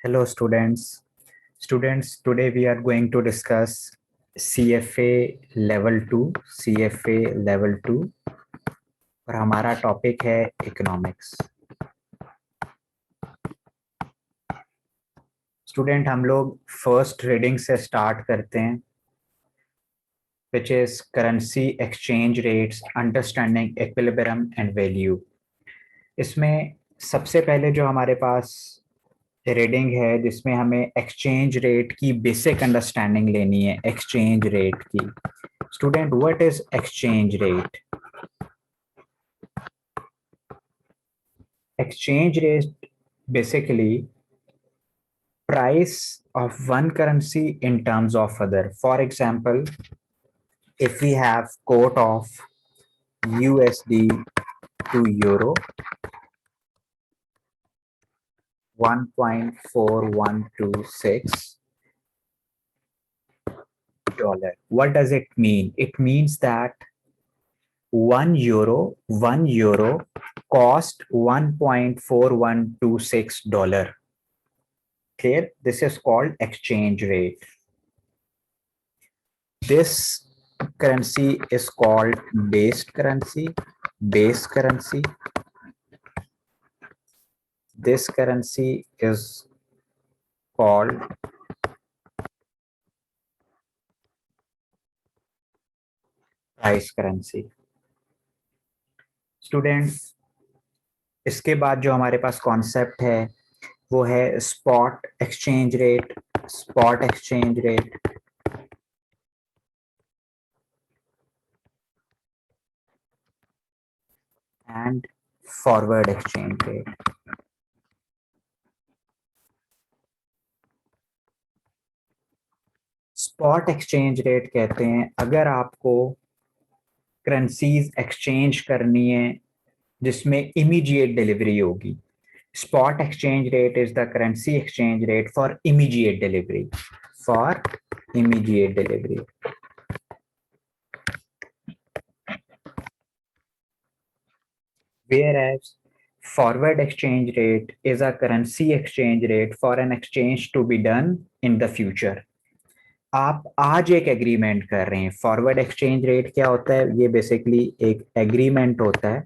Hello students. Students, today we are going to discuss CFA level 2, CFA level 2 और हमारा topic है economics. Student, हम लोग first reading से स्टार्ट करते हैं, which is currency exchange rates, understanding equilibrium and value। इसमें सबसे पहले जो हमारे पास रीडिंग है जिसमें हमें एक्सचेंज रेट की बेसिक अंडरस्टैंडिंग लेनी है। एक्सचेंज रेट की, student, what is exchange rate? Exchange rate basically price of one currency in terms of other. For example, if we have quote of USD to euro 1.4126 dollar, what does it mean? It means that 1 euro cost 1.4126 dollar. Clear? This is called exchange rate. This currency is called base currency. Base currency. This currency is called price currency. Students, इसके बाद जो हमारे पास concept है वो है spot exchange rate. Spot exchange rate and forward exchange rate. Spot exchange rate कहते हैं अगर आपको करेंसीज एक्सचेंज करनी है जिसमें इमीडिएट डिलीवरी होगी। Spot exchange rate is the currency exchange rate for immediate delivery. For immediate delivery. Whereas forward exchange rate is a currency exchange rate for an exchange to be done in the future. आप आज एक agreement कर रहे हैं। Forward exchange rate क्या होता है? ये बेसिकली एक एग्रीमेंट होता है।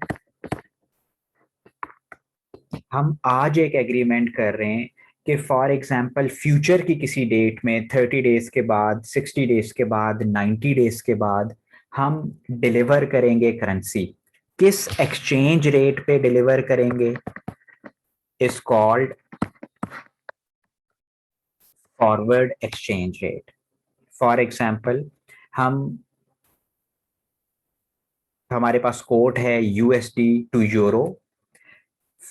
हम आज एक एग्रीमेंट कर रहे हैं कि फॉर एग्जांपल फ्यूचर की किसी डेट में 30 डेज के बाद, 60 डेज के बाद, 90 डेज के बाद हम डिलीवर करेंगे करेंसी। किस एक्सचेंज रेट पे डिलीवर करेंगे is called forward exchange rate. For example, हमारे पास कोट है USD to euro.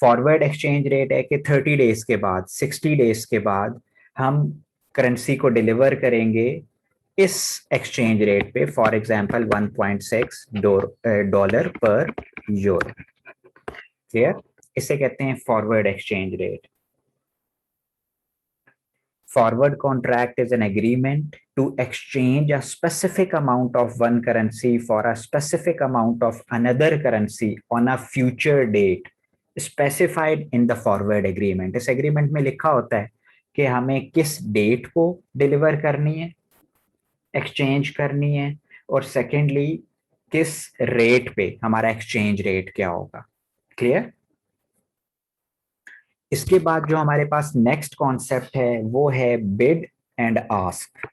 Forward exchange rate है कि 30 डेज के बाद, 60 डेज के बाद हम करेंसी को डिलीवर करेंगे इस एक्सचेंज रेट पे। फॉर एग्जांपल 1.6 डॉलर पर यूरो। क्लियर? इसे कहते हैं forward exchange rate. Forward contract is an agreement to exchange a specific amount of one currency for a specific amount of another currency on a future date specified in the forward agreement. इस agreement में लिखा होता है कि हमें किस date को deliver करनी है, एक्सचेंज करनी है, और सेकेंडली किस रेट पे हमारा एक्सचेंज रेट क्या होगा। क्लियर? इसके बाद जो हमारे पास नेक्स्ट कॉन्सेप्ट है वो है bid and ask.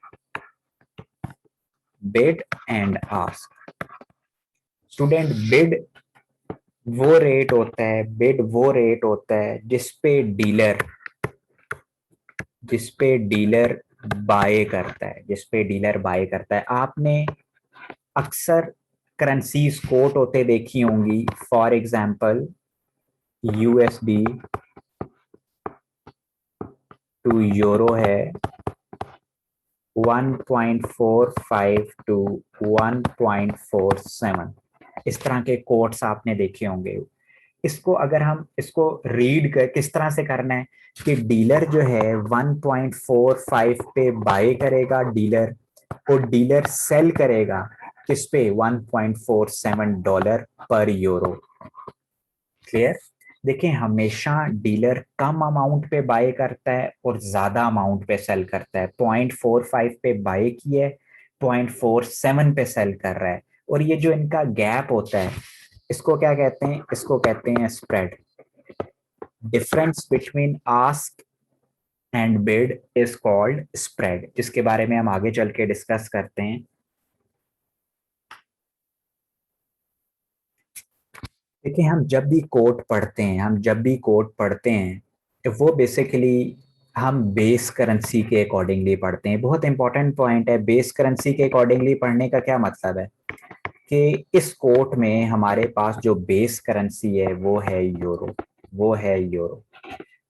Bid and ask. Student, bid वो रेट होता है, बिड वो रेट होता है जिसपे डीलर बाय करता है, जिसपे डीलर बाय करता है। आपने अक्सर करेंसीज कोट होते देखी होंगी। For example USD to euro है 1.45 टू 1.47। इस तरह के कोट्स आपने देखे होंगे। इसको अगर हम इसको रीड कर किस तरह से करना है कि डीलर जो है 1.45 पे बाय करेगा डीलर, और डीलर सेल करेगा किस पे? 1.47 डॉलर पर यूरो। क्लियर? देखें हमेशा डीलर कम अमाउंट पे बाय करता है और ज्यादा अमाउंट पे सेल करता है। 0.45 पे बाय किया है, 0.47 पे सेल कर रहा है, और ये जो इनका गैप होता है इसको क्या कहते हैं? इसको कहते हैं spread. Difference between ask and bid is called spread, जिसके बारे में हम आगे चल के डिस्कस करते हैं। देखिए हम जब भी कोट पढ़ते हैं तो वो बेसिकली हम बेस करेंसी के अकॉर्डिंगली पढ़ते हैं। बहुत इंपॉर्टेंट पॉइंट है, बेस करेंसी के अकॉर्डिंगली पढ़ने का क्या मतलब है कि इस कोट में हमारे पास जो बेस करेंसी है वो है यूरो।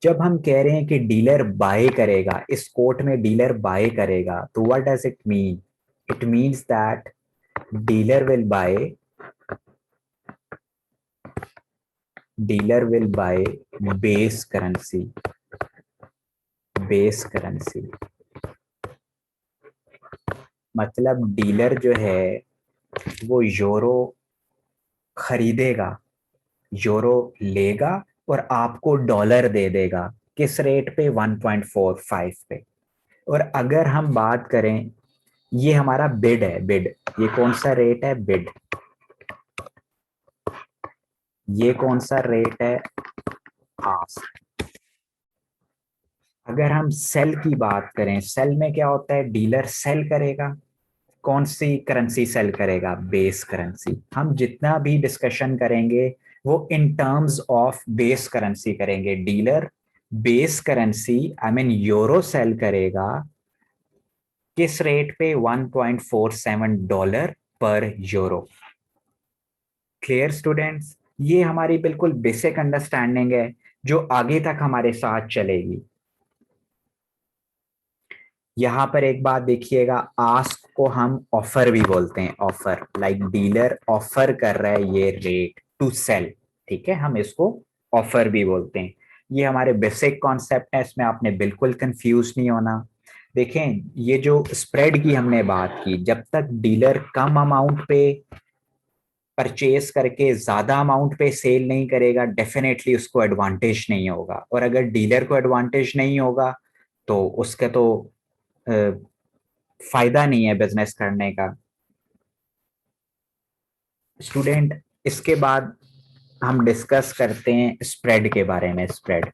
जब हम कह रहे हैं कि डीलर बाय करेगा, इस कोट में डीलर बाय करेगा, तो what does it mean? It means that dealer will buy dealer will by base currency. Base currency मतलब डीलर जो है वो यूरो खरीदेगा, यूरो लेगा और आपको डॉलर दे देगा। किस रेट पे? 1.45 पे। और अगर हम बात करें, ये हमारा बिड है, बिड। ये कौन सा रेट है? बिड। ये कौन सा रेट है? आस्क। अगर हम सेल की बात करें, सेल में क्या होता है? डीलर सेल करेगा। कौन सी करेंसी सेल करेगा? Base currency. हम जितना भी डिस्कशन करेंगे वो in terms of base currency करेंगे। Dealer base currency I mean euro sell करेगा। किस रेट पे? 1.47 डॉलर पर यूरो। Clear students? ये हमारी बिल्कुल बेसिक अंडरस्टैंडिंग है जो आगे तक हमारे साथ चलेगी। यहाँ पर एक बात देखिएगा, आस्क को हम ऑफर भी बोलते हैं। ऑफर, लाइक डीलर ऑफर कर रहा है ये रेट टू सेल, ठीक है, हम इसको ऑफर भी बोलते हैं। ये हमारे बेसिक कॉन्सेप्ट है, इसमें आपने बिल्कुल कंफ्यूज नहीं होना। देखें ये जो स्प्रेड की हमने बात की, जब तक डीलर कम अमाउंट पे परचेज करके ज्यादा अमाउंट पे सेल नहीं करेगा, डेफिनेटली उसको एडवांटेज नहीं होगा। और अगर डीलर को एडवांटेज नहीं होगा तो उसका तो फायदा नहीं है बिजनेस करने का। स्टूडेंट, इसके बाद हम डिस्कस करते हैं स्प्रेड के बारे में। स्प्रेड,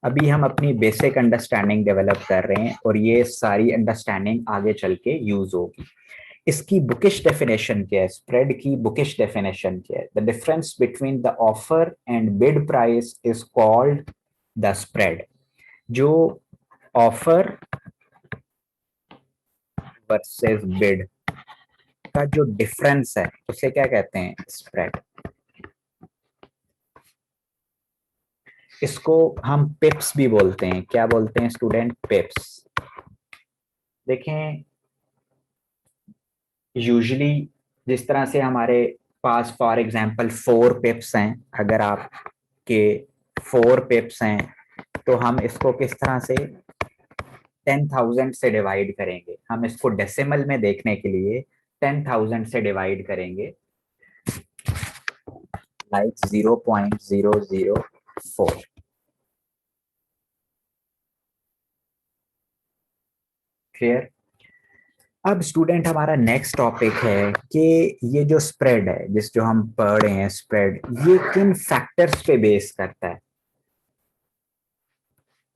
अभी हम अपनी बेसिक अंडरस्टैंडिंग डेवलप कर रहे हैं और ये सारी अंडरस्टैंडिंग आगे चल के यूज होगी। इसकी बुकिश डेफिनेशन क्या है? स्प्रेड की बुकिश डेफिनेशन क्या है? The difference between the offer and bid price is called the spread. जो ऑफर वर्सेस बिड का जो डिफरेंस है उसे क्या कहते हैं? स्प्रेड। इसको हम पिप्स भी बोलते हैं। क्या बोलते हैं स्टूडेंट? पिप्स। देखें यूजुअली जिस तरह से हमारे पास फॉर एग्जांपल 4 पिप्स हैं, अगर आपके 4 पिप्स हैं तो हम इसको किस तरह से 10,000 से डिवाइड करेंगे? हम इसको डेसिमल में देखने के लिए 10,000 से डिवाइड करेंगे, लाइक 0.004। क्लियर? अब स्टूडेंट हमारा नेक्स्ट टॉपिक है कि ये जो स्प्रेड है, जिस जो हम पढ़ रहे हैं स्प्रेड, ये किन फैक्टर्स पे बेस करता है?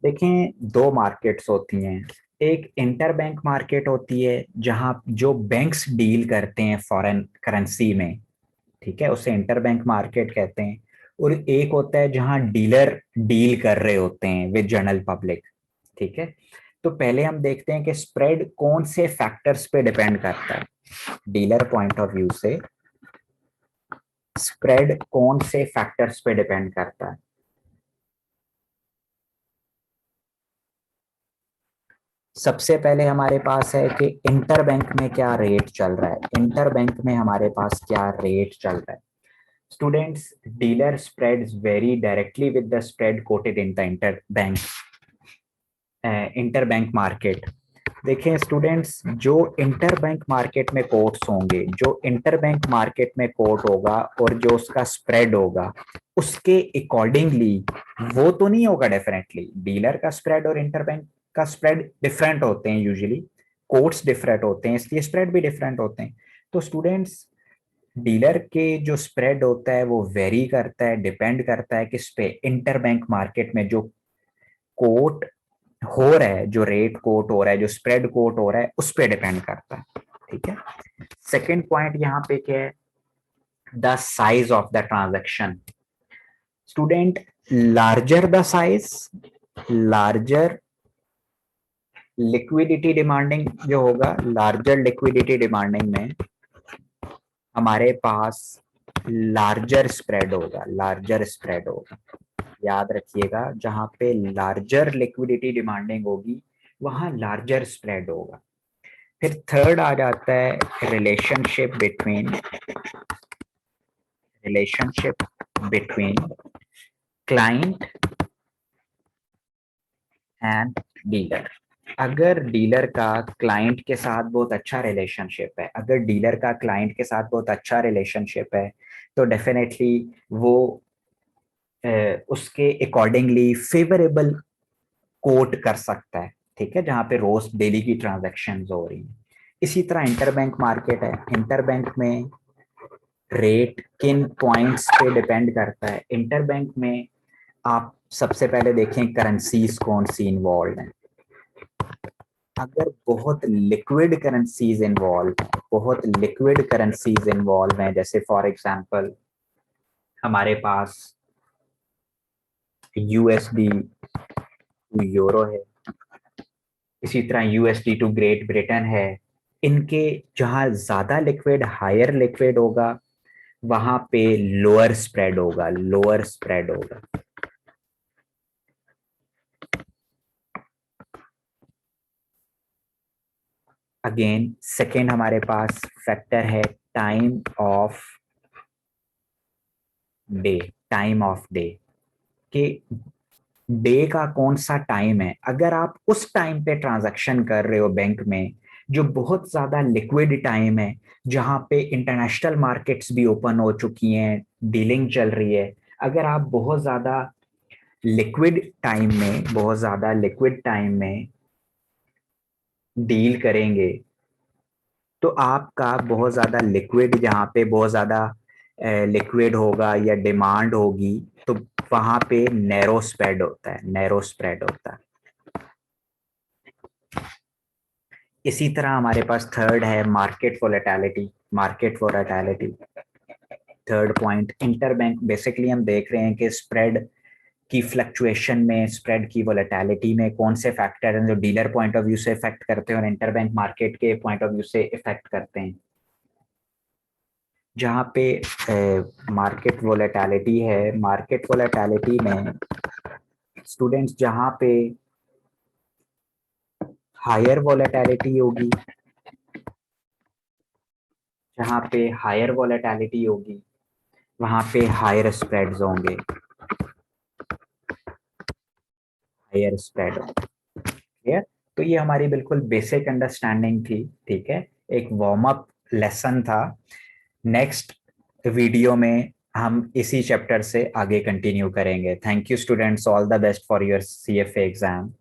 देखें दो मार्केट्स होती हैं। एक इंटर बैंक मार्केट होती है जहां जो बैंक्स डील करते हैं फॉरेन करेंसी में, ठीक है, उसे इंटर बैंक मार्केट कहते हैं। और एक होता है जहां डीलर डील कर रहे होते हैं विद जनरल पब्लिक, ठीक है। तो पहले हम देखते हैं कि स्प्रेड कौन से फैक्टर्स पे डिपेंड करता है। डीलर पॉइंट ऑफ व्यू से स्प्रेड कौन से फैक्टर्स पे डिपेंड करता है? सबसे पहले हमारे पास है कि इंटर बैंक में क्या रेट चल रहा है। इंटर बैंक में हमारे पास क्या रेट चल रहा है? Students, dealer spreads very directly with the spread quoted in the inter bank market. देखें स्टूडेंट्स, जो इंटरबैंक मार्केट में कोट्स होंगे, जो इंटरबैंक मार्केट में कोट होगा और जो उसका स्प्रेड होगा, उसके अकॉर्डिंगली वो तो नहीं होगा डेफिनेटली। डीलर का स्प्रेड और इंटरबैंक का स्प्रेड डिफरेंट होते हैं यूजुअली, कोट्स डिफरेंट होते हैं, इसलिए स्प्रेड भी डिफरेंट होते हैं। तो स्टूडेंट्स, डीलर के जो स्प्रेड होता है वो वेरी करता है, डिपेंड करता है किस पे, इंटरबैंक मार्केट में जो कोट हो रहा है, जो रेट कोट हो रहा है, जो स्प्रेड कोट हो रहा है, उस पर डिपेंड करता है। ठीक है। सेकेंड पॉइंट यहाँ पे क्या है, the size of the transaction. Student, larger the size, larger liquidity demanding जो होगा, लार्जर लिक्विडिटी डिमांडिंग में हमारे पास लार्जर स्प्रेड होगा, लार्जर स्प्रेड होगा। याद रखिएगा, जहां पे लार्जर लिक्विडिटी डिमांडिंग होगी वहां लार्जर स्प्रेड होगा। फिर थर्ड आ जाता है relationship between client and dealer. अगर डीलर का क्लाइंट के साथ बहुत अच्छा रिलेशनशिप है, अगर डीलर का क्लाइंट के साथ बहुत अच्छा रिलेशनशिप है, तो डेफिनेटली वो उसके अकॉर्डिंगली फेवरेबल कोट कर सकता है। ठीक है, जहां पे रोज डेली की ट्रांजैक्शंस हो रही हैं। इसी तरह इंटरबैंक मार्केट है, इंटरबैंक में रेट किन पॉइंट्स पे डिपेंड करता है। इंटरबैंक में आप सबसे पहले देखें करेंसीज कौन सी इन्वॉल्व हैं। अगर बहुत लिक्विड करेंसीज इन्वॉल्व हैं, बहुत लिक्विड करेंसीज इन्वॉल्व हैं, जैसे फॉर एग्जांपल हमारे पास यूएसडी टू यूरो है, इसी तरह यूएसडी टू ग्रेट ब्रिटेन है, इनके जहां ज्यादा लिक्विड, हायर लिक्विड होगा, वहां पे लोअर स्प्रेड होगा, लोअर स्प्रेड होगा। अगेन सेकेंड हमारे पास फैक्टर है time of day, time of day कि डे का कौन सा टाइम है। अगर आप उस टाइम पे ट्रांजैक्शन कर रहे हो बैंक में, जो बहुत ज्यादा लिक्विड टाइम है, जहां पे इंटरनेशनल मार्केट्स भी ओपन हो चुकी हैं, डीलिंग चल रही है, अगर आप बहुत ज्यादा लिक्विड टाइम में, बहुत ज्यादा लिक्विड टाइम में डील करेंगे, तो आपका बहुत ज्यादा लिक्विड, जहाँ पे बहुत ज्यादा लिक्विड होगा या डिमांड होगी, तो वहां पे नैरो स्प्रेड होता है, नैरो स्प्रेड होता है। इसी तरह हमारे पास थर्ड है market volatility, market volatility. Third point, interbank, basically हम देख रहे हैं कि स्प्रेड की फ्लक्चुएशन में, स्प्रेड की वोलेटिलिटी में कौन से फैक्टर हैं जो डीलर पॉइंट ऑफ व्यू से इफेक्ट करते हैं और इंटरबैंक मार्केट के पॉइंट ऑफ व्यू से इफेक्ट करते हैं। जहाँ पे मार्केट वोलेटिलिटी है, मार्केट वोलेटिलिटी में स्टूडेंट्स जहाँ पे हायर वोलेटिलिटी होगी, जहाँ पे हायर वोलेटिलिटी होगी वहाँ पे हायर स्प्रेड्स होंगे, हायर स्प्रेड। क्लियर? तो ये हमारी बिल्कुल बेसिक अंडरस्टैंडिंग थी। ठीक है, एक वार्म अप लेसन था। नेक्स्ट वीडियो में हम इसी चैप्टर से आगे कंटिन्यू करेंगे। Thank you students, all the best for your CFA exam.